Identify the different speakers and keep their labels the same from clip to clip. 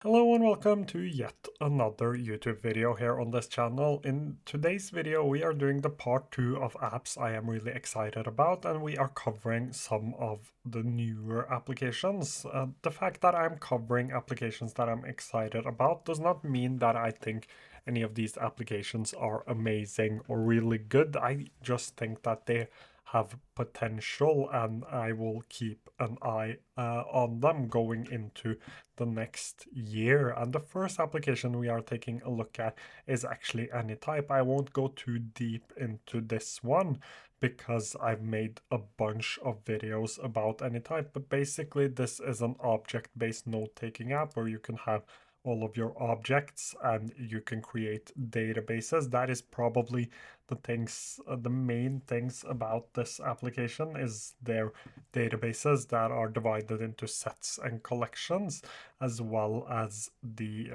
Speaker 1: Hello and welcome to yet another YouTube video here on this channel. In today's video we are doing the part 2 of apps I am really excited about, and we are covering some of the newer applications. The fact that I'm covering applications that I'm excited about does not mean that I think any of these applications are amazing or really good. I just think that they have potential, and I will keep an eye on them going into the next year. And the first application we are taking a look at is actually Anytype. I won't go too deep into this one because I've made a bunch of videos about Anytype, but basically this is an object-based note-taking app where you can have all of your objects and you can create databases. That is probably the main things about this application is their databases that are divided into sets and collections, as well as the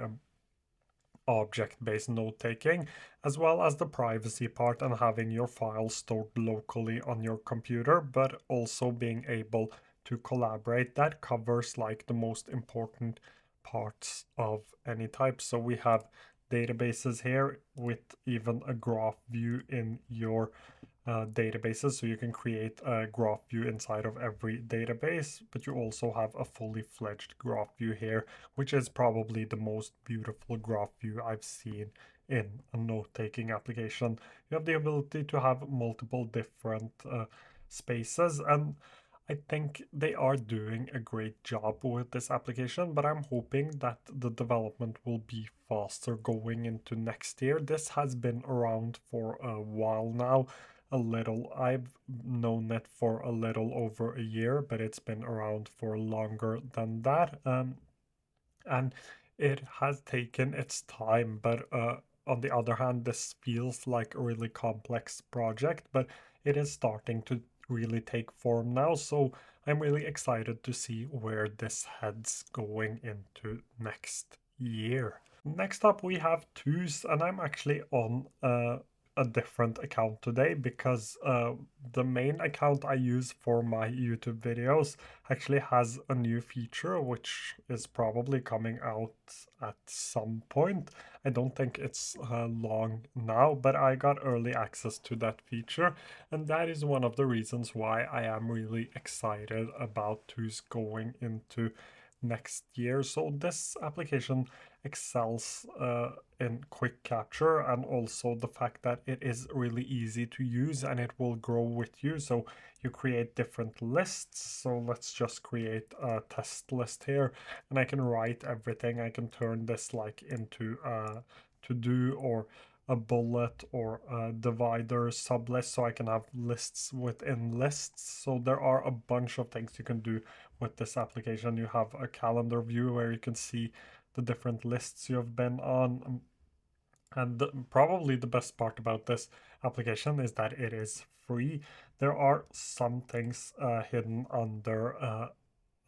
Speaker 1: object-based note-taking, as well as the privacy part and having your files stored locally on your computer, but also being able to collaborate. That covers like the most important parts of Anytype. So we have databases here with even a graph view in your databases, so you can create a graph view inside of every database, but you also have a fully fledged graph view here, which is probably the most beautiful graph view I've seen in a note-taking application. You have the ability to have multiple different spaces, and I think they are doing a great job with this application, but I'm hoping that the development will be faster going into next year. This has been around for a while now, a little. I've known it for a little over a year, but it's been around for longer than that. And it has taken its time, but on the other hand, this feels like a really complex project, but it is starting to really take form now. So I'm really excited to see where this heads going into next year. Next up, we have twos, and I'm actually on a different account today because the main account I use for my YouTube videos actually has a new feature which is probably coming out at some point. I don't think it's long now, but I got early access to that feature, and that is one of the reasons why I am really excited about who's going into next year. So this application excels in quick capture, and also the fact that it is really easy to use and it will grow with you. So you create different lists. So let's just create a test list here, and I can write everything. I can turn this like into a to do or a bullet or a divider sublist, so I can have lists within lists. So there are a bunch of things you can do with this application. You have a calendar view where you can see the different lists you have been on. And probably the best part about this application is that it is free. There are some things hidden under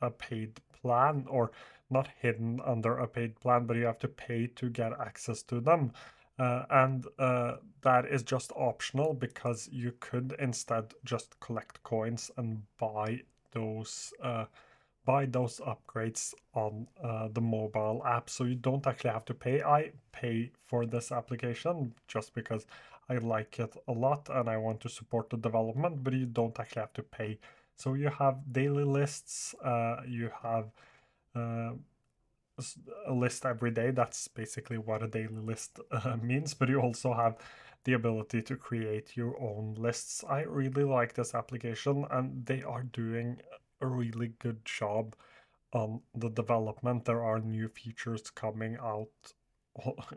Speaker 1: a paid plan, or not hidden under a paid plan, but you have to pay to get access to them. And that is just optional because you could instead just collect coins and buy those upgrades on the mobile app, so you don't actually have to pay. I pay for this application just because I like it a lot and I want to support the development, but you don't actually have to pay. So you have daily lists, you have uh, a list every day. That's basically what a daily list means, but you also have the ability to create your own lists. I really like this application, and they are doing a really good job on the development. There are new features coming out.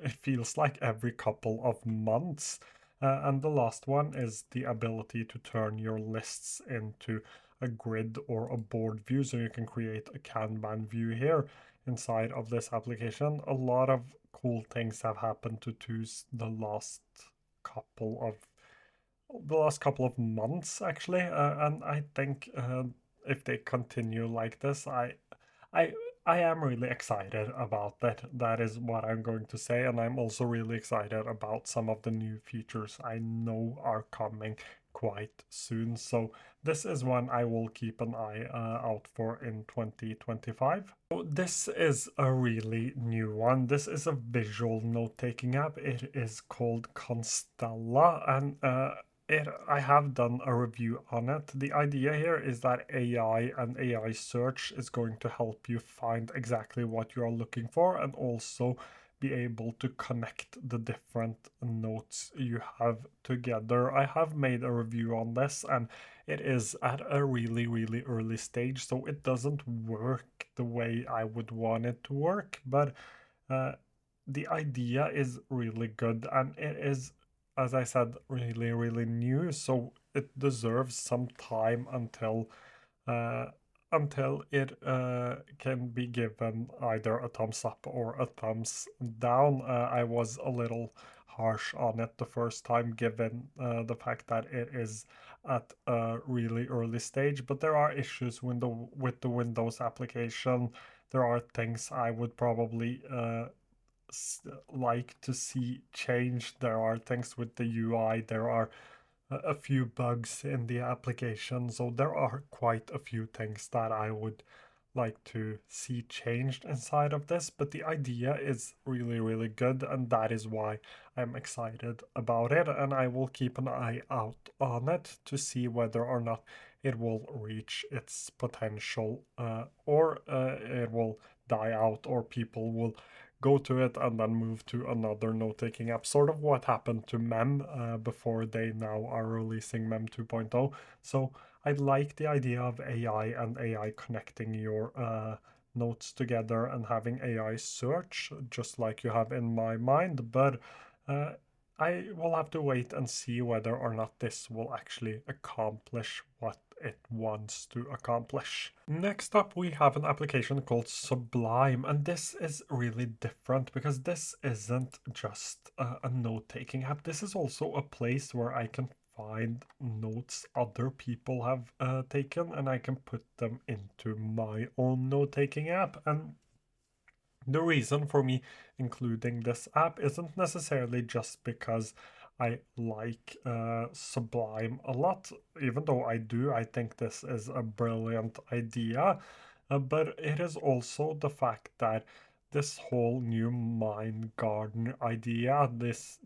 Speaker 1: It feels like every couple of months. And the last one is the ability to turn your lists into a grid or a board view. So you can create a Kanban view here inside of this application. A lot of cool things have happened to Twos couple of the last couple of months actually, and I think if they continue like this, I I am really excited about that. That is what I'm going to say, and I'm also really excited about some of the new features I know are coming quite soon. So this is one I will keep an eye out for in 2025. So this is a really new one. This is a visual note-taking app. It is called Constella, and I have done a review on it. The idea here is that AI and AI search is going to help you find exactly what you are looking for, and also be able to connect the different notes you have together. I have made a review on this, and it is at a really, really early stage, so it doesn't work the way I would want it to work, but uh, the idea is really good, and it is, as I said, really, really new, so it deserves some time uh, until it can be given either a thumbs up or a thumbs down. I was a little harsh on it the first time, given the fact that it is at a really early stage, but there are issues with the Windows application. There are things I would probably like to see changed. There are things with the UI. There are a few bugs in the application. So there are quite a few things that I would like to see changed inside of this, but the idea is really, really good, and that is why I'm excited about it. And I will keep an eye out on it to see whether or not it will reach its potential, or it will die out, or people will go to it and then move to another note-taking app, sort of what happened to Mem before they now are releasing Mem 2.0. So I like the idea of AI and AI connecting your notes together and having AI search, just like you have in my mind, but uh, I will have to wait and see whether or not this will actually accomplish what it wants to accomplish. Next up, we have an application called Sublime, and this is really different because this isn't just a note-taking app. This is also a place where I can find notes other people have taken, and I can put them into my own note-taking app. And the reason for me including this app isn't necessarily just because I like Sublime a lot, even though I think this is a brilliant idea, but it is also the fact that this whole new mind garden idea,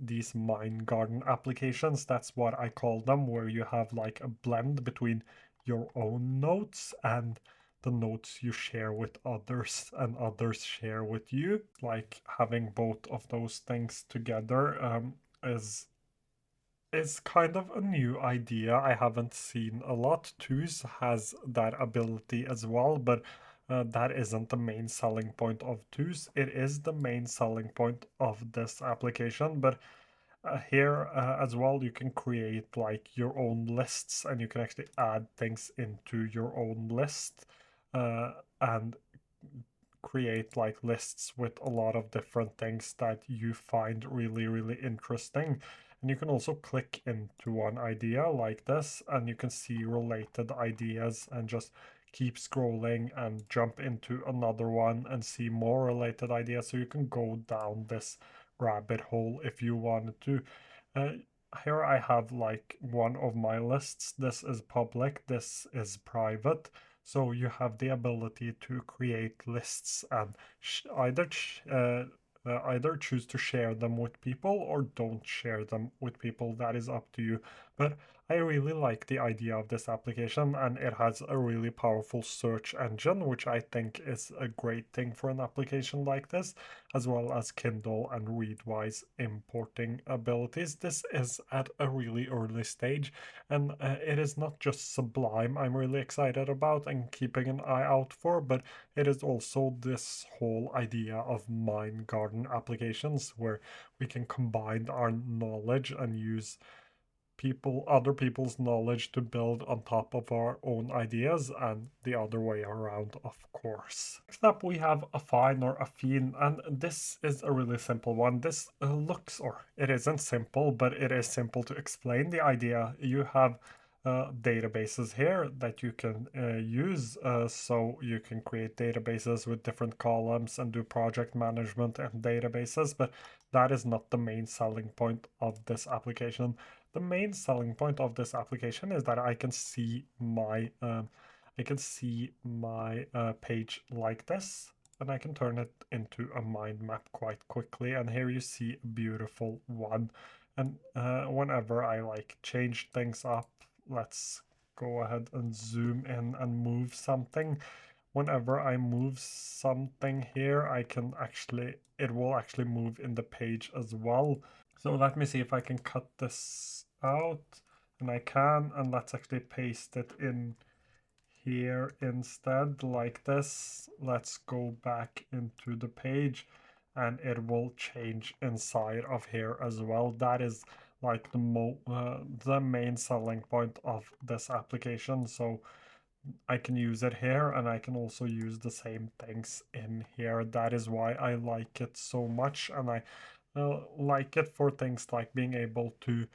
Speaker 1: these mind garden applications, that's what I call them, where you have like a blend between your own notes and the notes you share with others and others share with you. Like having both of those things together is kind of a new idea. I haven't seen a lot. Twos has that ability as well, but that isn't the main selling point of Twos. It is the main selling point of this application, but here as well, you can create like your own lists, and you can actually add things into your own list and create like lists with a lot of different things that you find really, really interesting. And you can also click into one idea like this, and you can see related ideas and just keep scrolling and jump into another one and see more related ideas. So you can go down this rabbit hole if you wanted to. Uh, Here I have like one of my lists. This is public, this is private. So you have the ability to create lists and either choose to share them with people or don't share them with people. That is up to you. But I really like the idea of this application, and it has a really powerful search engine, which I think is a great thing for an application like this, as well as Kindle and Readwise importing abilities. This is at a really early stage, and it is not just Sublime I'm really excited about and keeping an eye out for, but it is also this whole idea of mind garden applications where we can combine our knowledge and use other people's knowledge to build on top of our own ideas, and the other way around, of course. Next up, we have Affine or Affine, and this is a really simple one. This looks, or it isn't simple, but it is simple to explain the idea. You have databases here that you can use, so you can create databases with different columns and do project management and databases, but that is not the main selling point of this application. the main selling point of this application is that I can see my page like this, and I can turn it into a mind map quite quickly. And here you see a beautiful one. And whenever I like change things up, let's go ahead and zoom in and move something. Whenever I move something here, it will actually move in the page as well. So let me see if I can cut this out, and I can, and let's actually paste it in here instead, like this. Let's go back into the page, and it will change inside of here as well. That is like the main selling point of this application. So I can use it here, and I can also use the same things in here. That is why I like it so much, and I like it for things like being able to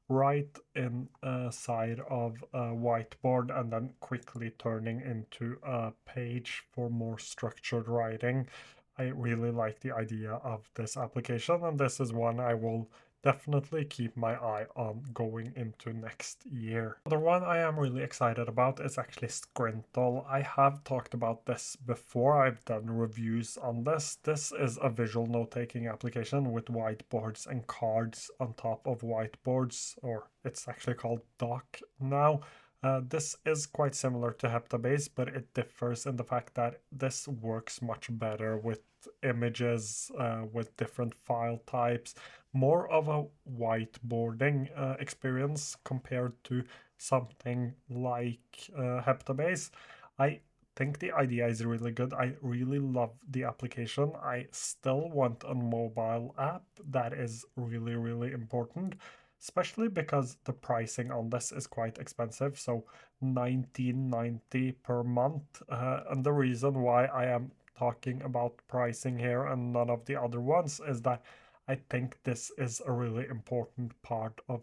Speaker 1: write inside of a whiteboard and then quickly turning into a page for more structured writing. I really like the idea of this application, and this is one I will definitely keep my eye on going into next year. The one I am really excited about is actually Scrintal. I have talked about this before. I've done reviews on this. This is a visual note-taking application with whiteboards and cards on top of whiteboards, or it's actually called Doc now. This is quite similar to Heptabase, but it differs in the fact that this works much better with images, with different file types, more of a whiteboarding experience compared to something like Heptabase. I think the idea is really good. I really love the application. I still want a mobile app. That is really, really important, especially because the pricing on this is quite expensive. So 19.90 per month. And the reason why I am talking about pricing here and none of the other ones is that I think this is a really important part of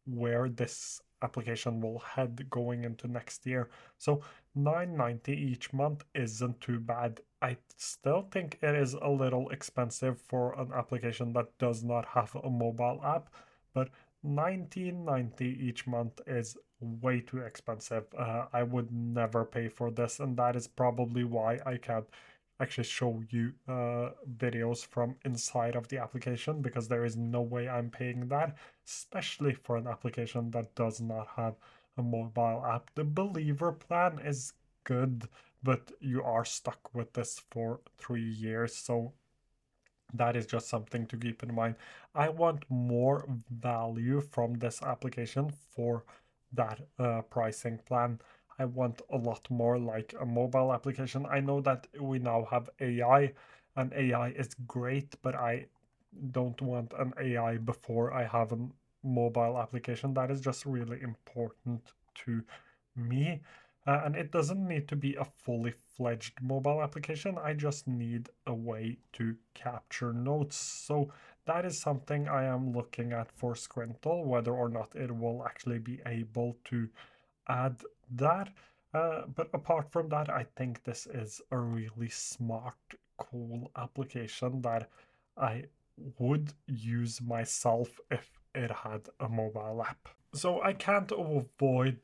Speaker 1: where this application will head going into next year. So 9.90 each month isn't too bad. I still think it is a little expensive for an application that does not have a mobile app, but 19.90 each month is way too expensive. I would never pay for this, and that is probably why I can't actually show you videos from inside of the application, because there is no way I'm paying that, especially for an application that does not have a mobile app. The Believer plan is good, but you are stuck with this for 3 years, so that is just something to keep in mind. I want more value from this application for that pricing plan. I want a lot more like a mobile application. I know that we now have AI, and AI is great, but I don't want an AI before I have a mobile application. That is just really important to me. And it doesn't need to be a fully fledged mobile application. I just need a way to capture notes. So that is something I am looking at for Scrintal, whether or not it will actually be able to add that. But apart from that, I think this is a really smart, cool application that I would use myself if it had a mobile app. So I can't avoid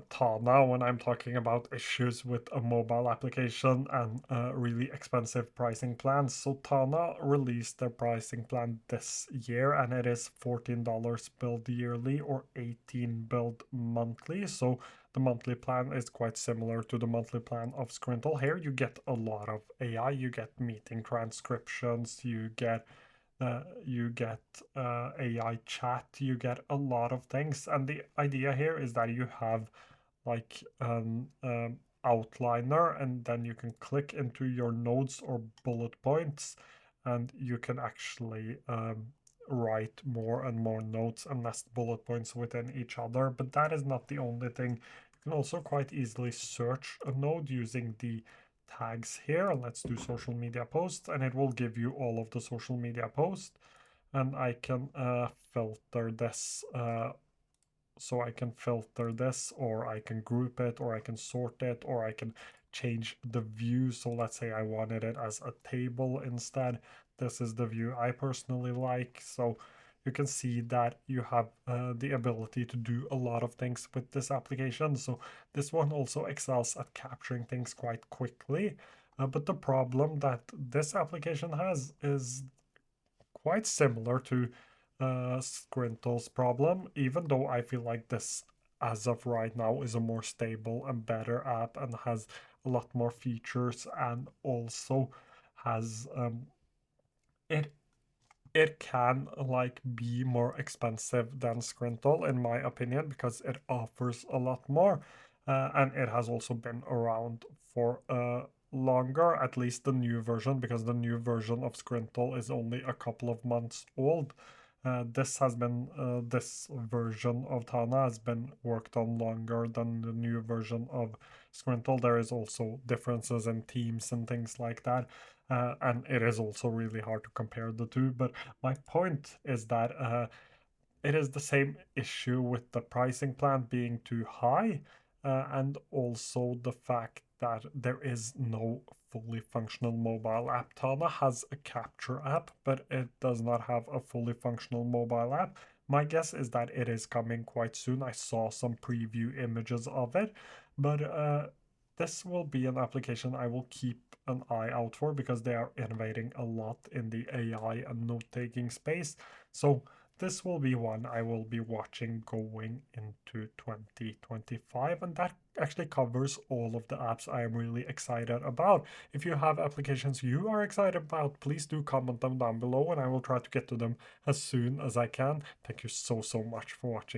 Speaker 1: Tana when I'm talking about issues with a mobile application and really expensive pricing plans. So Tana released their pricing plan this year, and it is $14 billed yearly or 18 billed monthly. So the monthly plan is quite similar to the monthly plan of Scrintal. Here you get a lot of AI, you get meeting transcriptions, you get AI chat, you get a lot of things. And the idea here is that you have like an outliner, and then you can click into your nodes or bullet points, and you can actually write more and more notes and nest bullet points within each other. But that is not the only thing. You can also quite easily search a node using the tags here. Let's do social media posts, and it will give you all of the social media posts. And I can filter this. So I can filter this, or I can group it, or I can sort it, or I can change the view. So let's say I wanted it as a table instead. This is the view I personally like. So you can see that you have the ability to do a lot of things with this application. So this one also excels at capturing things quite quickly. But the problem that this application has is quite similar to Scrintal's problem, even though I feel like this, as of right now, is a more stable and better app and has a lot more features, and also has it it can like be more expensive than Scrintal in my opinion, because it offers a lot more, and it has also been around for longer, at least the new version, because the new version of Scrintal is only a couple of months old. This version of Tana has been worked on longer than the new version of Scrintal. There is also differences in themes and things like that, and it is also really hard to compare the two. But my point is that it is the same issue with the pricing plan being too high, and also the fact that there is no fully functional mobile app. Tana has a capture app, but it does not have a fully functional mobile app. My guess is that it is coming quite soon. I saw some preview images of it, but this will be an application I will keep an eye out for, because they are innovating a lot in the AI and note taking space. So this will be one I will be watching going into 2025, and that actually covers all of the apps I am really excited about. If you have applications you are excited about, please do comment them down below, and I will try to get to them as soon as I can. Thank you so much for watching.